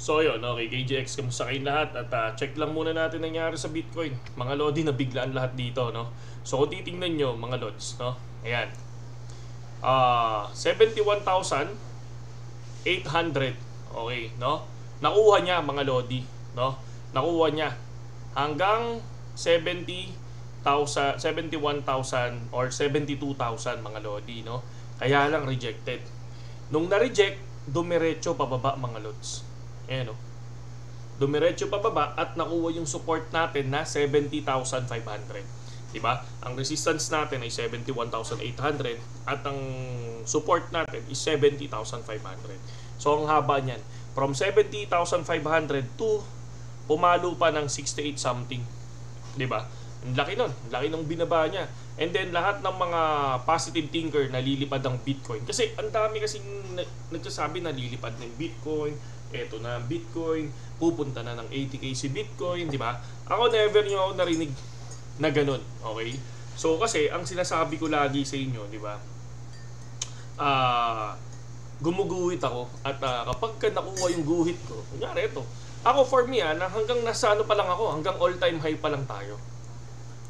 So yun, okay, KGX, kamusta kayong lahat? At check lang muna natin nangyari sa Bitcoin. Mga Lodi, na biglaan lahat dito, no? So kung titingnan nyo, mga Lods, no? Ayan. 71,800. Okay, no? Nakuha niya, mga Lodi, no? Nakuha niya hanggang 71,000 or 72,000, mga Lodi, no? Kaya lang rejected. Nung na-reject, dumiretso pababa, mga Lods. Ayan o. Dumiretso pababa at nakuha yung support natin na 70,500. Diba? Ang resistance natin ay 71,800 at ang support natin is 70,500. So ang haba niyan, from 70,500 to pumalo pa ng 68 something. Diba? Ang laki nun. Ang laki nung binaba niya. And then lahat ng mga positive thinker nalilipad ang Bitcoin. Kasi ang dami kasing nagsasabi na lilipad ng Bitcoin. Eto na ang Bitcoin, pupunta na ng 80k si Bitcoin, di ba? Ako never nyo ako narinig na ganun, okay? So kasi ang sinasabi ko lagi sa inyo, di ba? Gumuguhit ako at kapag nakuha yung guhit ko, kunyari ito, ako for me hanggang nasa ano pa lang ako, hanggang all time high pa lang tayo.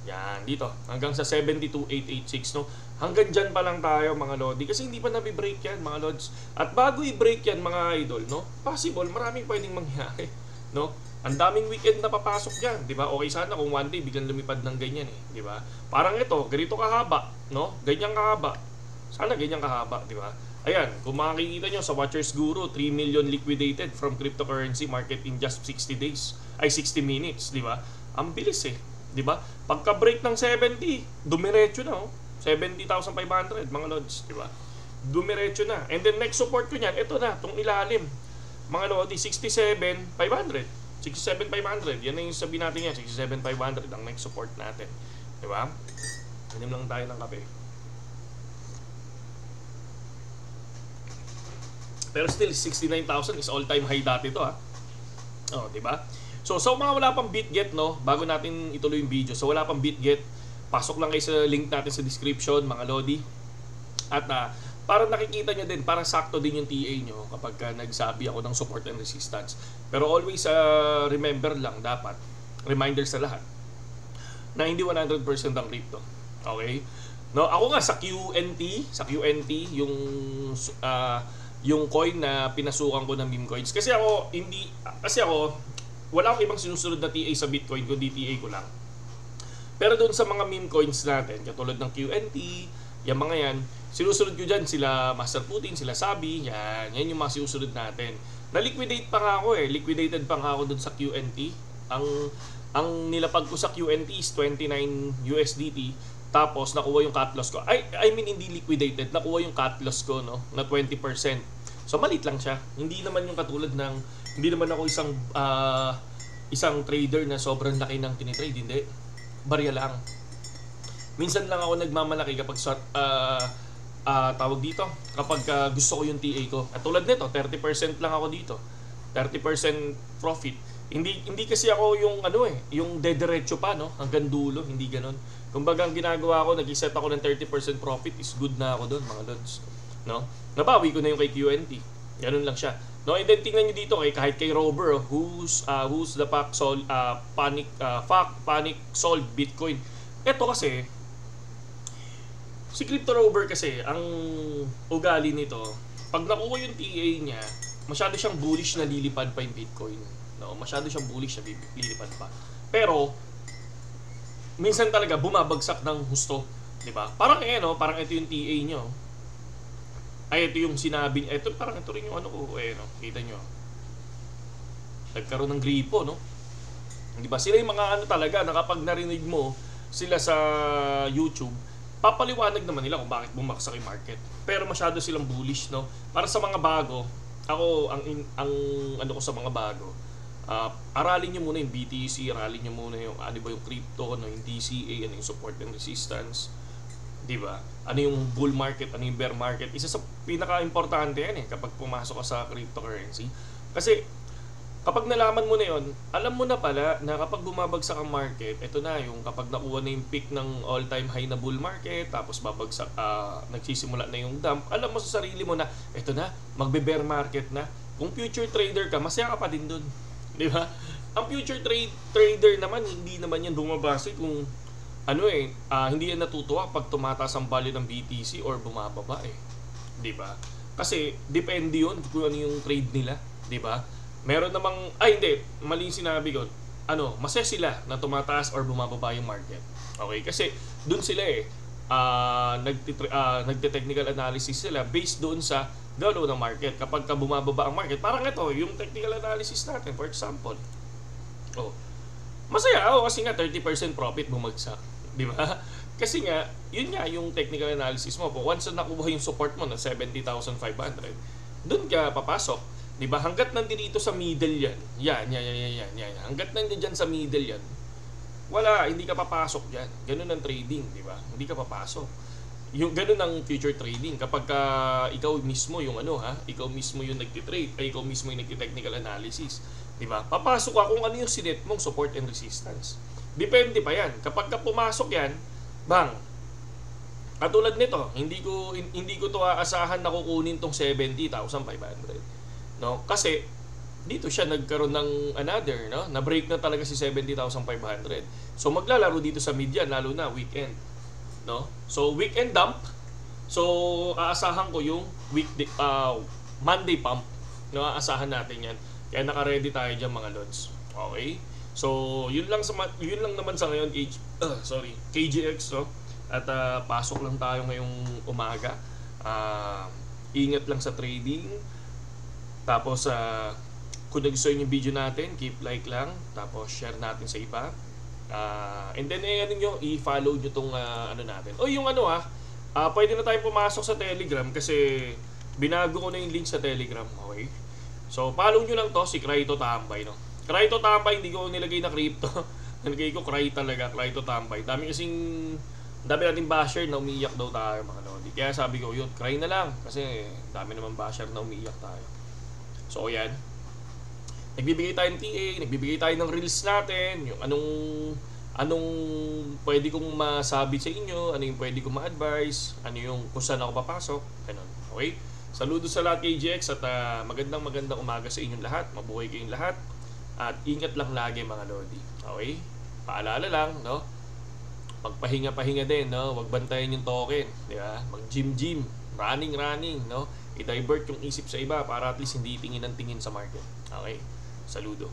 Yan, dito, hanggang sa 72,886, no? Hanggang dyan pa lang tayo, mga Lodi, kasi hindi pa nabi-break yan, mga Lods. At bago i-break yan, mga idol, no? Possible, maraming pwedeng mangyari, no? Ang daming weekend na papasok dyan, di ba? Okay sana kung one day biglang lumipad ng ganyan, di ba? Parang ito, ganito kahaba, no? Ganyan kahaba. Sana ganyan kahaba, di ba? Ayan, kung makikita nyo sa Watchers Guru, 3 million liquidated from cryptocurrency market in just 60 days, ay 60 minutes, di ba? Ang bilis di ba? Pagka-break ng 70, dumiretso na, 70,500, mga Lods, di ba? Dumiretso na. And then next support ko niyan, ito na, tong ilalim. Mga Lodi, 67,500. 67,500. Yan na yung sabi natin yan, 67,500 ang next support natin. Di ba? Inom lang tayo ng kape. Pero still, 69,000 is all-time high dati to, di ba? So mga wala pang BitGet, no? Bago natin ituloy yung video. So wala pang BitGet, pasok lang kayo sa link natin sa description, mga Lodi. At para nakikita nyo din, para sakto din yung TA nyo kapag nagsabi ako ng support and resistance. Pero always remember lang, dapat, reminder sa lahat, na hindi 100% ang crypto. Okay? No, ako nga sa QNT, yung coin na pinasukan ko ng meme coins. Kasi ako, wala akong ibang sinusunod na TA sa Bitcoin, kundi TA ko lang. Pero doon sa mga meme coins natin, katulad ng QNT, yung mga yan, sinusunod ko dyan sila Master Putin, sila Sabi, yan yung mga sinusunod natin. Na-liquidate pa nga ako liquidated pa nga ako doon sa QNT. Ang nilapag ko sa QNT is 29 USDT, tapos nakuha yung cut loss ko. I mean, hindi liquidated, nakuha yung cut loss ko, no, na 20%. So malit lang siya. Hindi naman yung katulad ng, hindi naman ako isang trader na sobrang laki ng tinitrade, hindi. Barya lang. Minsan lang ako nagmamalaki kapag tawag dito, kapag gusto ko yung TA ko. At tulad nito, 30% lang ako dito. 30% profit. Hindi kasi ako yung yung dediretso pa, no, hanggang dulo, hindi ganoon. Kumbaga ang ginagawa ko, nag-set ako ng 30% profit, is good na ako doon, mga Lods, no? Nabawi ko na yung kay QNT. Ganun lang siya. No, and then tingnan niyo dito kahit kay Rover, who's the panic solved Bitcoin. Ito kasi si Crypto Rover kasi ang ugali nito, pag nakuha yung TA niya, masyado siyang bullish na lilipad pa yung Bitcoin. No, masyado siyang bullish na lilipad pa. Pero minsan talaga bumabagsak ng husto, 'di ba? Parang parang ito yung TA niyo. Ay, ito yung sinabi niya. Ito, parang ito rin yung ko. No? Kita nyo. Nagkaroon ng gripo, no? Di ba? Sila yung mga talaga, na kapag narinig mo sila sa YouTube, papaliwanag naman nila kung bakit bumaksak yung market. Pero masyado silang bullish, no? Para sa mga bago, ako, ang ko sa mga bago, aralin nyo muna yung BTC, aralin nyo muna yung, yung crypto, no? Yung DCA, yung support and resistance. Diba? Ano yung bull market, ano yung bear market. Isa sa pinaka-importante yan kapag pumasok ka sa cryptocurrency. Kasi kapag nalaman mo na yon, alam mo na pala na kapag bumabagsak ang market, ito na yung kapag nakuha na yung peak ng all-time high na bull market, tapos babagsak, nagsisimula na yung dump, alam mo sa sarili mo na ito na, magbe-bear market na. Kung future trader ka, masaya ka pa din dun. Di ba? Ang future trader naman, hindi naman yan bumabase kung hindi yan natutuwa pag tumataas ang value ng BTC or bumababa eh. Di ba? Kasi depende yun kung ano yung trade nila. Di ba? Meron namang, hindi, mali yung sinabi ko. Masaya sila na tumataas or bumababa yung market. Okay? Kasi dun sila nagte-technical analysis sila based doon sa galaw ng market. Kapag ka bumababa ang market, parang ito, yung technical analysis natin, for example. Masaya ako kasi nga 30% profit bumagsak. Di ba? Kasi nga, yun nga yung technical analysis mo. Once na nakuha yung support mo na 70,500, doon ka papasok. Di ba? Hanggat nandito sa middle yan. Yan. Hanggat nandiyan sa middle yan, wala, hindi ka papasok dyan. Ganun ang trading, di ba? Hindi ka papasok. Yung ganun ang future trading. Kapag ikaw mismo yung ikaw mismo yung nagtitrade, ikaw mismo yung nagti-technical analysis. Di ba? Papasok ka kung ano yung sinet mong support and resistance. Depende pa yan. Kapag ka pumasok yan, bang, katulad nito, hindi ko to aasahan na kukunin tong 70,500. No? Kasi dito siya nagkaroon ng another, no? Na-break na talaga si 70,500. So maglalaro dito sa median lalo na weekend, no? So weekend dump. So aasahan ko yung Monday pump, no? Aasahan natin 'yan. Kaya naka-ready tayo diyan mga lods. Okay? So yun lang naman sa ngayon KGX, no? At pasok lang tayo ngayong umaga. Ingat lang sa trading. Tapos kung nagustuhan yung video natin, keep like lang. Tapos share natin sa iba. And then i-follow nyo tong natin. Pwede na tayong pumasok sa Telegram kasi binago ko na yung link sa Telegram. Okay? So follow nyo lang to, si Cryto Tambay, no? Cryto Tambay, hindi ko nilagay na crypto. Nilagay ko Cry talaga, Cryto Tambay. Dami nating basher na umiiyak daw tayo mga lodi. Kaya sabi ko, yun, cry na lang. Kasi dami naman basher na umiiyak tayo. So yan. Nagbibigay tayo ng TA, nagbibigay tayo ng reels natin, yung anong pwede kong masabi sa inyo, ano yung pwede kong ma-advise, ano yung kung saan ako papasok, ganun. Okay? Saludo sa lahat KGX at magandang umaga sa inyong lahat, mabuhay kayong lahat, at ingat lang lagi mga lodi. Okay? Paalala lang, no? Magpahinga-pahinga din, no? Huwag bantayan yung token, di ba? Mag-gym, running, no? I-divert yung isip sa iba para at least hindi tingin ng tingin sa market. Okay? Saludo.